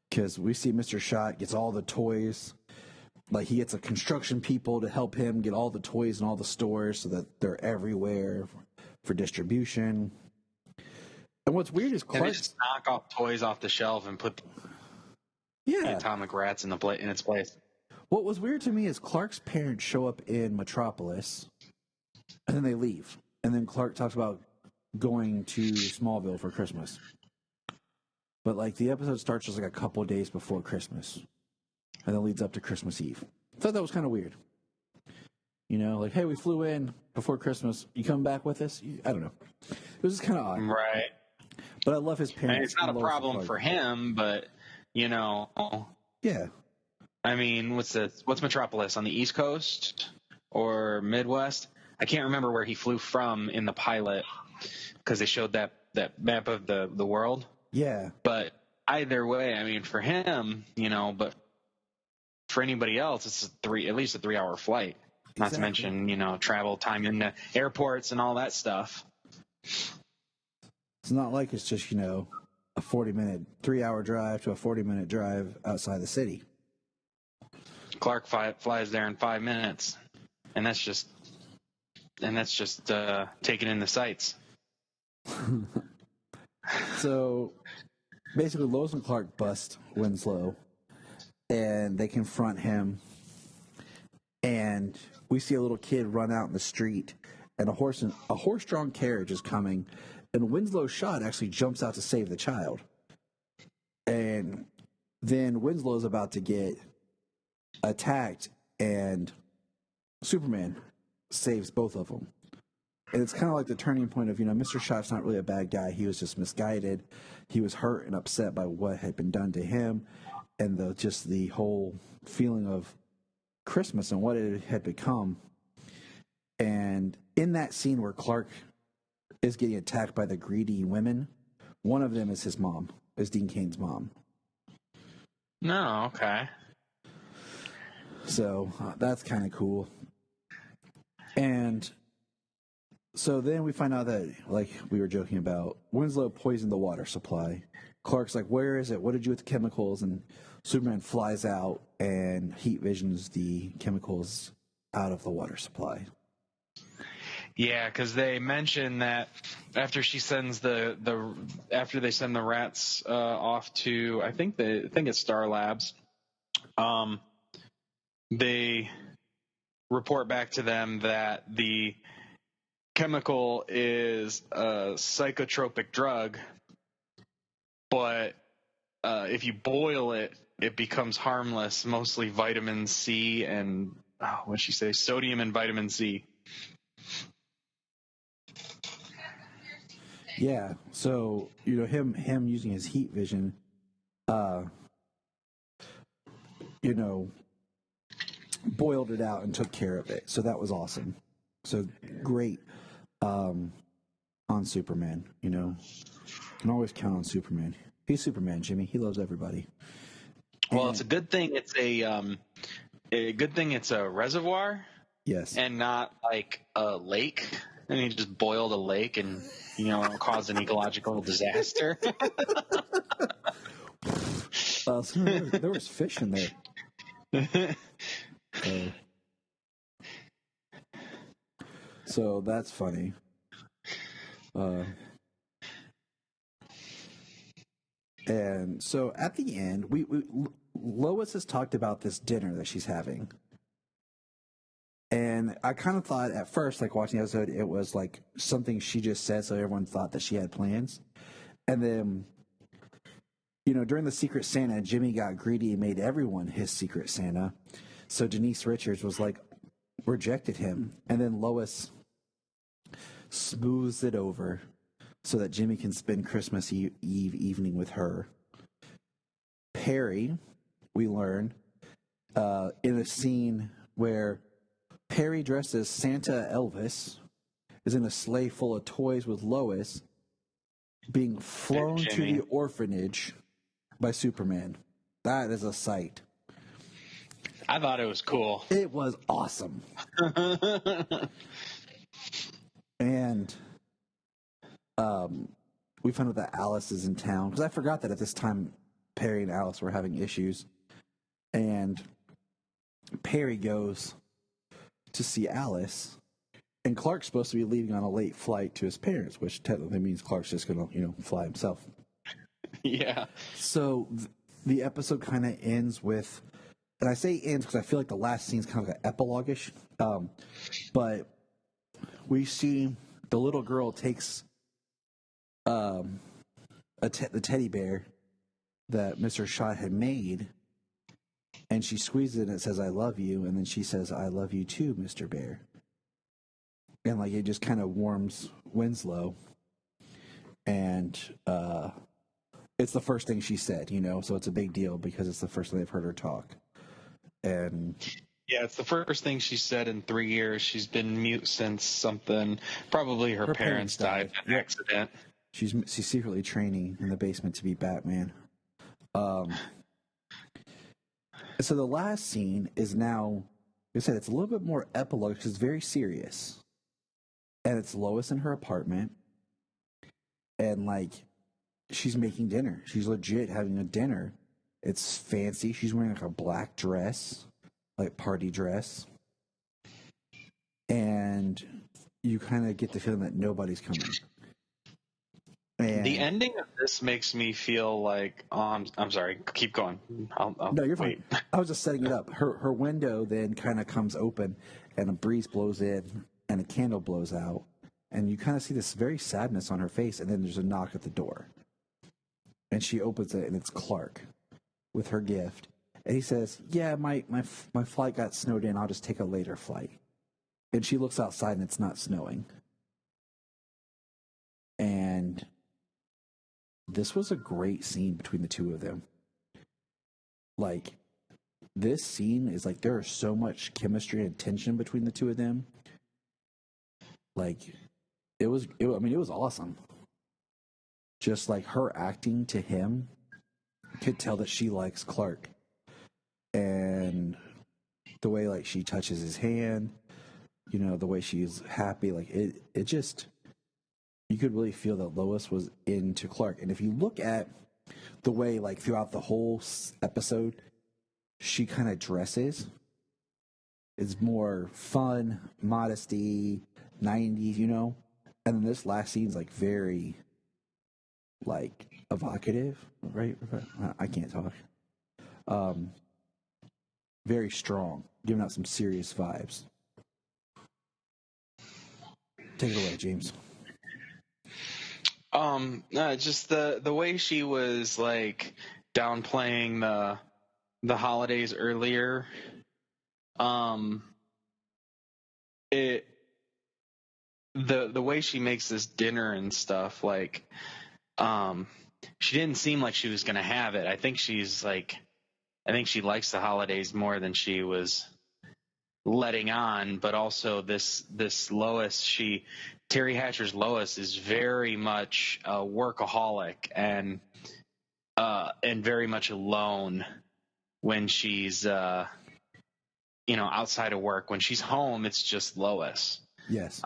Because we see Mr. Schott gets all the toys, like he gets a construction people to help him get all the toys in all the stores so that they're everywhere for distribution. And what's weird is Can they Clark. just knock off toys off the shelf and put the Yeah. atomic rats in its place? What was weird to me is Clark's parents show up in Metropolis, and then they leave. And then Clark talks about going to Smallville for Christmas. But, like, the episode starts just, like, a couple of days before Christmas. And then leads up to Christmas Eve. I thought that was kind of weird. You know, like, hey, we flew in before Christmas. You come back with us? I don't know. It was just kind of odd. Right. But I love his parents. And it's not a problem for him, but, you know. Yeah. I mean, what's Metropolis, on the East Coast or Midwest? I can't remember where he flew from in the pilot because they showed that map of the world. Yeah. But either way, I mean, for him, you know, but for anybody else, it's at least a 3-hour flight. Not to mention, you know, travel time in the airports and all that stuff. It's not like it's just, you know, a 3-hour drive to a 40-minute drive outside the city. Clark flies there in 5 minutes, and that's just taking in the sights. So basically, Lois and Clark bust Winslow, and they confront him. And we see a little kid run out in the street, and a horse-drawn carriage is coming, and Winslow's shot actually jumps out to save the child. And then Winslow's about to get attacked, and Superman saves both of them. And it's kind of like the turning point of, you know, Mr. Shock's not really a bad guy. He was just misguided. He was hurt and upset by what had been done to him, and the whole feeling of Christmas and what it had become. And in that scene where Clark is getting attacked by the greedy women, one of them is his mom, is Dean Cain's mom. No, okay. So that's kind of cool. And so then we find out that, like we were joking about, Winslow poisoned the water supply. Clark's like, where is it? What did you do with the chemicals? And Superman flies out and heat visions the chemicals out of the water supply. Yeah, because they mention that after she sends after they send the rats off to I think it's Star Labs, they report back to them that the chemical is a psychotropic drug, but if you boil it, it becomes harmless, mostly vitamin C and what'd she say? Sodium and vitamin C. Yeah, so, you know, him using his heat vision, you know, boiled it out and took care of it. So that was awesome. So great on Superman, you know. Can always count on Superman. He's Superman, Jimmy. He loves everybody. Well, it's a good thing it's a reservoir. Yes. And not like a lake. And he just boiled a lake and, you know, caused an ecological disaster. So there was fish in there. So that's funny. And so at the end, Lois has talked about this dinner that she's having. And I kind of thought at first, like watching the episode, it was like something she just said, so everyone thought that she had plans. And then, you know, during the Secret Santa, Jimmy got greedy and made everyone his Secret Santa. So Denise Richards was like, rejected him. And then Lois smooths it over so that Jimmy can spend Christmas Eve evening with her. Perry, we learn, in a scene where Perry, dressed as Santa Elvis, is in a sleigh full of toys with Lois, being flown to the orphanage by Superman. That is a sight. I thought it was cool. It was awesome. And we found out that Alice is in town, because I forgot that at this time Perry and Alice were having issues. And Perry goes to see Alice, and Clark's supposed to be leaving on a late flight to his parents, which technically means Clark's just going to, fly himself. Yeah. So the episode kind of ends with, and I say ends because I feel like the last scene's kind of like epilogue-ish, but we see the little girl takes the teddy bear that Mr. Schott had made, and she squeezes it and it says, "I love you," and then she says, "I love you too, Mr. Bear." And like it just kind of warms Winslow, and it's the first thing she said, so it's a big deal because it's the first time they've heard her talk. And yeah, it's the first thing she said in 3 years. She's been mute since something. Probably her parents died in an accident. She's secretly training in the basement to be Batman. So the last scene is now, like I said, it's a little bit more epilogue because it's very serious. And it's Lois in her apartment. And like, she's making dinner. She's legit having a dinner. It's fancy. She's wearing like a black dress, like party dress. And you kind of get the feeling that nobody's coming. And the ending of this makes me feel like, I'm sorry, keep going. No, you're fine. I was just setting it up. Her window then kind of comes open, and a breeze blows in, and a candle blows out, and you kind of see this very sadness on her face, and then there's a knock at the door. And she opens it, and it's Clark with her gift. And he says, "Yeah, my flight got snowed in. I'll just take a later flight." And she looks outside, and it's not snowing. And this was a great scene between the two of them. Like, this scene is like, there is so much chemistry and tension between the two of them. Like, it was awesome. Just like her acting to him, could tell that she likes Clark. And the way like she touches his hand, the way she's happy, like it just, you could really feel that Lois was into Clark. And if you look at the way, like, throughout the whole episode, she kind of dresses, it's more fun, modesty, 90s, And then this last scene's, like, very, like, evocative, right? I can't talk. Very strong, giving out some serious vibes. Take it away, James. Just the way she was like downplaying the holidays earlier. The way she makes this dinner and stuff, like, she didn't seem like she was gonna have it. I think she likes the holidays more than she was letting on, but also this Lois, Terry Hatcher's Lois is very much a workaholic and very much alone when she's outside of work. When she's home, it's just Lois. Yes.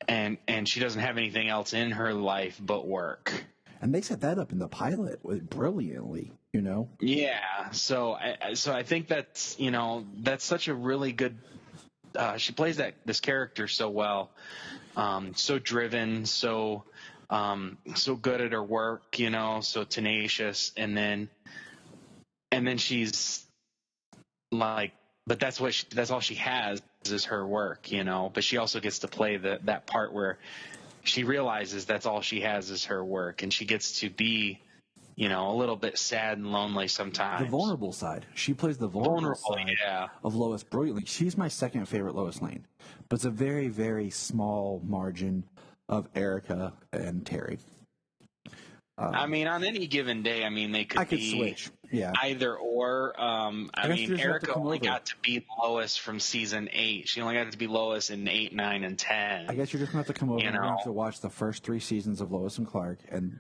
And she doesn't have anything else in her life but work. And they set that up in the pilot brilliantly, Yeah. So I think that's such a really good. She plays this character so well, so driven, so good at her work, so tenacious, and then she's like, but that's all she has is her work, But she also gets to play that part where she realizes that's all she has is her work, and she gets to be, a little bit sad and lonely sometimes. The vulnerable side. She plays the vulnerable side of Lois brilliantly. She's my second favorite Lois Lane, but it's a very, very small margin of Erica and Terry. On any given day, they could be switch. Yeah. Either or. Erica only got to be Lois from season 8. She only got to be Lois in 8, 9, and 10. I guess you're just going to have to come over and have to watch the first 3 seasons of Lois and Clark and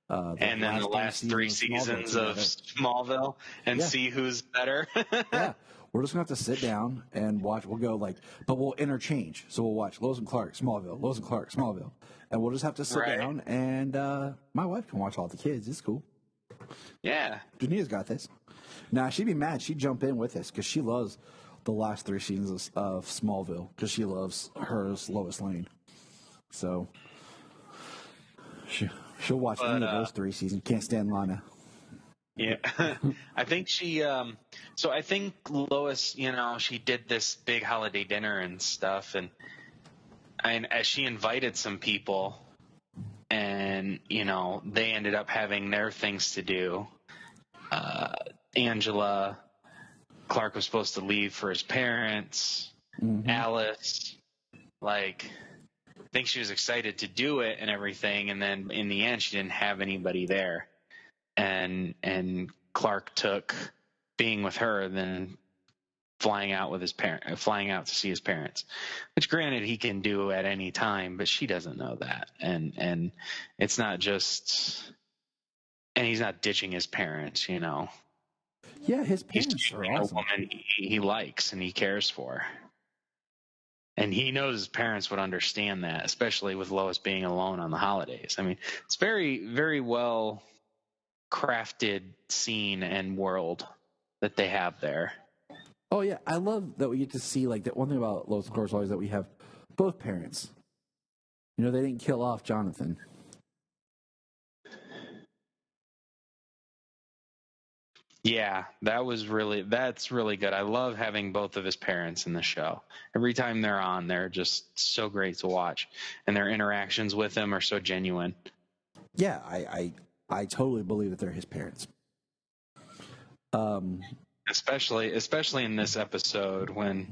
then the last 3 seasons of Smallville and see who's better. Yeah. We're just going to have to sit down and watch. We'll go but we'll interchange. So we'll watch Lois and Clark, Smallville, Lois and Clark, Smallville. And we'll just have to sit down, and my wife can watch all the kids. It's cool. Yeah. Jania's got this. Nah, she'd be mad. She'd jump in with us because she loves the last 3 seasons of Smallville because she loves hers, Lois Lane. So she'll watch any of those 3 seasons. Can't stand Lana. Yeah, I think she. So I think Lois, she did this big holiday dinner and stuff, and as she invited some people, and they ended up having their things to do. Angela Clark was supposed to leave for his parents. Mm-hmm. Alice, I think she was excited to do it and everything, and then in the end, she didn't have anybody there. And Clark took being with her than flying out to see his parents, which granted he can do at any time, but she doesn't know that. And it's not just, and he's not ditching his parents, Yeah, his parents are awesome. A woman he likes and he cares for. And he knows his parents would understand that, especially with Lois being alone on the holidays. I mean, it's very, very well crafted scene and world that they have there. Oh yeah, I love that we get to see that one thing about Lois Clark is always that we have both parents. They didn't kill off Jonathan. Yeah, that's really good. I love having both of his parents in the show. Every time they're on, they're just so great to watch, and their interactions with him are so genuine. Yeah, I totally believe that they're his parents. Especially in this episode when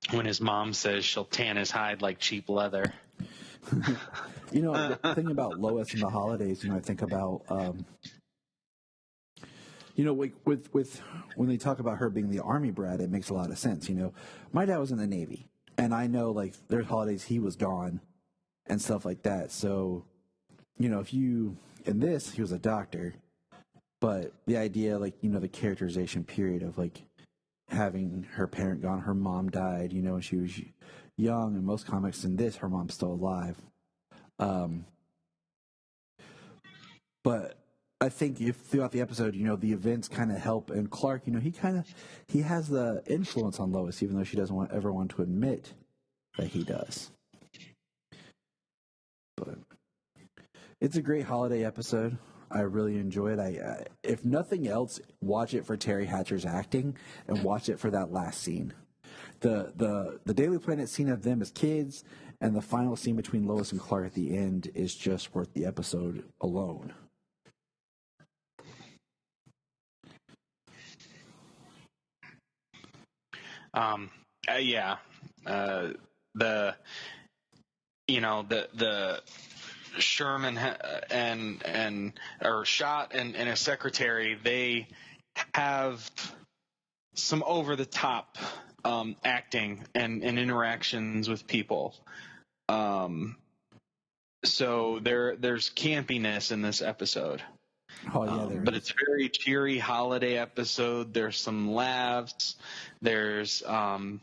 his mom says she'll tan his hide like cheap leather. The thing about Lois in the holidays, I think about, with when they talk about her being the Army brat, it makes a lot of sense. My dad was in the Navy, and I know there's holidays he was gone and stuff like that. So, if you, in this, he was a doctor, but the idea, the characterization period of having her parent gone, her mom died, when she was young. In most comics, in this, her mom's still alive. But I think if throughout the episode, the events kind of help, and Clark, he has the influence on Lois, even though she doesn't ever want to admit that he does. But it's a great holiday episode. I really enjoy it. If nothing else, watch it for Terry Hatcher's acting and watch it for that last scene. The Daily Planet scene of them as kids and the final scene between Lois and Clark at the end is just worth the episode alone. Yeah. The Sherman or Schott and his secretary, they have some over the top acting and interactions with people. So there's campiness in this episode. Oh yeah, but it's a very cheery holiday episode. There's some laughs. There's and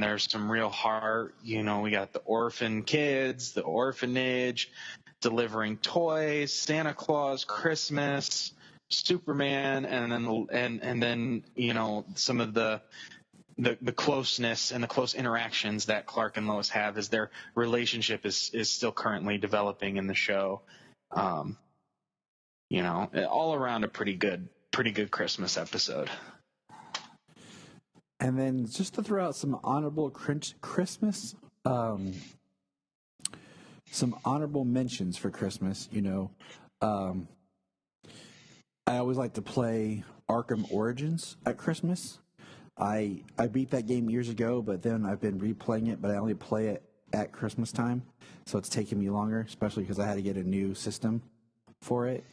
there's some real heart. We got the orphan kids, the orphanage, delivering toys, Santa Claus, Christmas, Superman, and then some of the closeness and the close interactions that Clark and Lois have as their relationship is still currently developing in the show. All around a pretty good Christmas episode. And then just to throw out some honorable Christmas, some honorable mentions for Christmas. I always like to play Arkham Origins at Christmas. I beat that game years ago, but then I've been replaying it, but I only play it at Christmas time, so it's taking me longer, especially because I had to get a new system for it.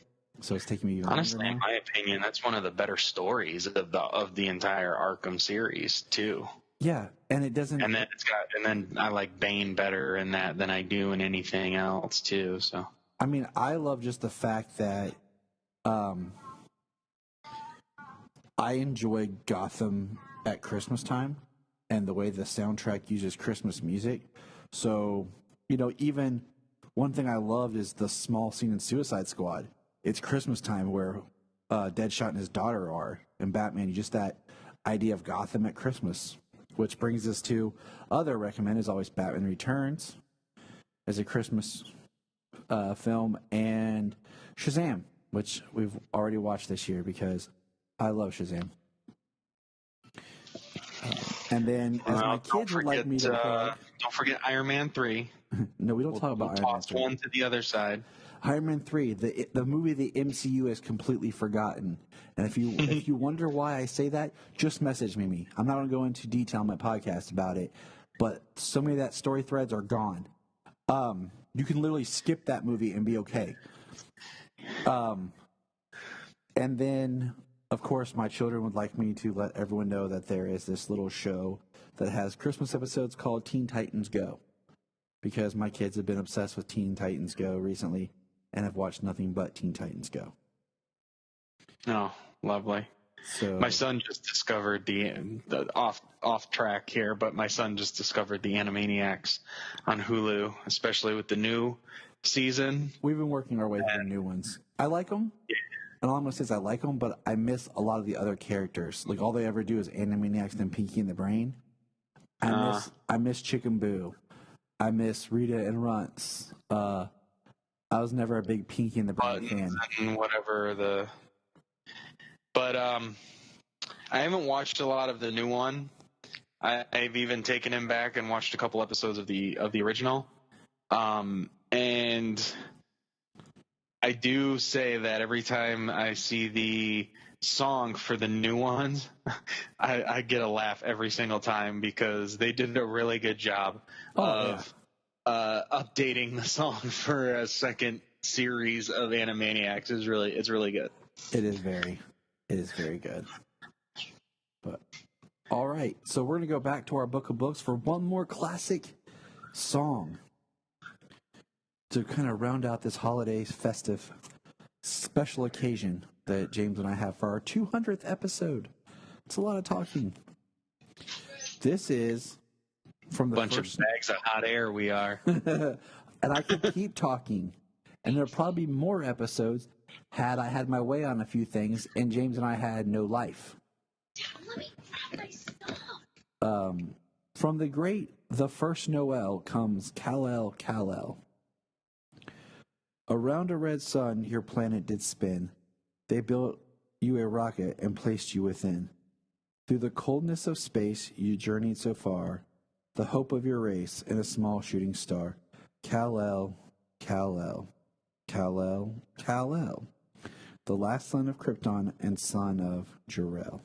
So it's taking me longer. Honestly, in my opinion, that's one of the better stories of the entire Arkham series too. Yeah, and it doesn't. And then I like Bane better in that than I do in anything else too. So I mean, I love just the fact that I enjoy Gotham at Christmas time and the way the soundtrack uses Christmas music. So even one thing I loved is the small scene in Suicide Squad. it's Christmas time where Deadshot and his daughter are, and Batman, just that idea of Gotham at Christmas. Which brings us to other recommend is always Batman Returns as a Christmas film, and Shazam, which we've already watched this year because I love Shazam. And then, as my kids would like me to plug, don't forget Iron Man 3. No, we don't talk about Iron Man 3. Toss one to the other side. Iron Man 3, the movie the MCU has completely forgotten. And if you wonder why I say that, just message me. I'm not going to go into detail on my podcast about it, but so many of that story threads are gone. You can literally skip that movie and be okay. And then, of course, my children would like me to let everyone know that there is this little show that has Christmas episodes called Teen Titans Go. Because my kids have been obsessed with Teen Titans Go recently and have watched nothing but Teen Titans Go. Oh, lovely. So my son just discovered the off track here, but my son just discovered the Animaniacs on Hulu, especially with the new season. We've been working our way through the new ones. I like them. Yeah. And all I'm going to say is I like them, but I miss a lot of the other characters. Like, all they ever do is Animaniacs and Pinky and the Brain. I miss Chicken Boo. I miss Rita and Runts. I was never a big Pinky and the Brain fan. But I haven't watched a lot of the new one. I've even taken him back and watched a couple episodes of the original. And I do say that every time I see the song for the new ones, I get a laugh every single time because they did a really good job of updating the song for a second series of Animaniacs. It's really good. It is very good. But all right, so we're gonna go back to our book of books for one more classic song to kind of round out this holiday festive special occasion that James and I have for our 200th episode. It's a lot of talking. This is from the bunch of bags of hot air we are. And I could keep talking. And there'll probably be more episodes had I had my way on a few things and James and I had no life. Let me grab my stuff. From the great The First Noel comes Kal-El, Kal-El. Around a red sun your planet did spin. They built you a rocket and placed you within. Through the coldness of space you journeyed so far, the hope of your race in a small shooting star. Kal-El, Kal-El, Kal-El, Kal-El, the last son of Krypton and son of Jor-El.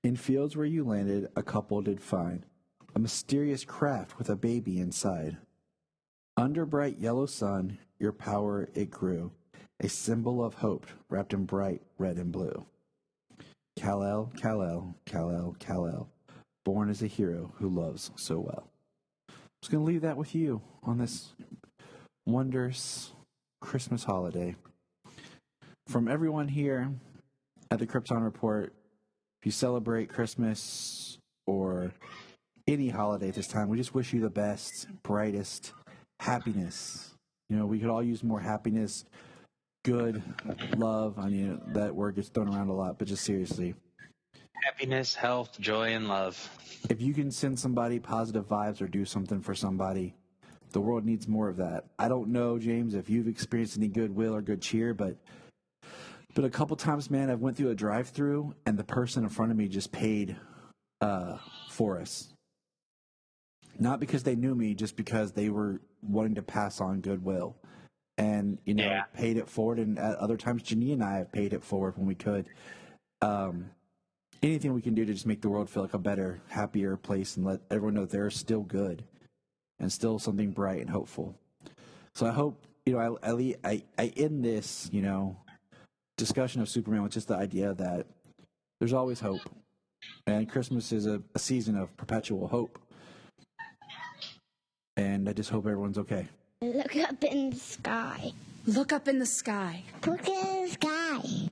In fields where you landed, a couple did find a mysterious craft with a baby inside. Under bright yellow sun, your power it grew, a symbol of hope wrapped in bright red and blue. Kal-El, Kal-El, Kal-El, Kal-El, born as a hero who loves so well. I'm just going to leave that with you on this wondrous Christmas holiday. From everyone here at the Krypton Report, if you celebrate Christmas or any holiday at this time, we just wish you the best, brightest happiness. You know, we could all use more happiness, good, love. I mean, that word gets thrown around a lot, but just seriously. Happiness, health, joy, and love. If you can send somebody positive vibes or do something for somebody, the world needs more of that. I don't know, James, if you've experienced any goodwill or good cheer, but a couple times, man, I went through a drive-through and the person in front of me just paid for us. Not because they knew me, just because they were wanting to pass on goodwill. And, you know, paid it forward. And at other times, Janine and I have paid it forward when we could. Anything we can do to just make the world feel like a better, happier place and let everyone know they're still good and still something bright and hopeful. So I hope, you know, I end this, you know, discussion of Superman with just the idea that there's always hope. And Christmas is a season of perpetual hope. And I just hope everyone's okay. Look up in the sky. Look up in the sky. Look in the sky.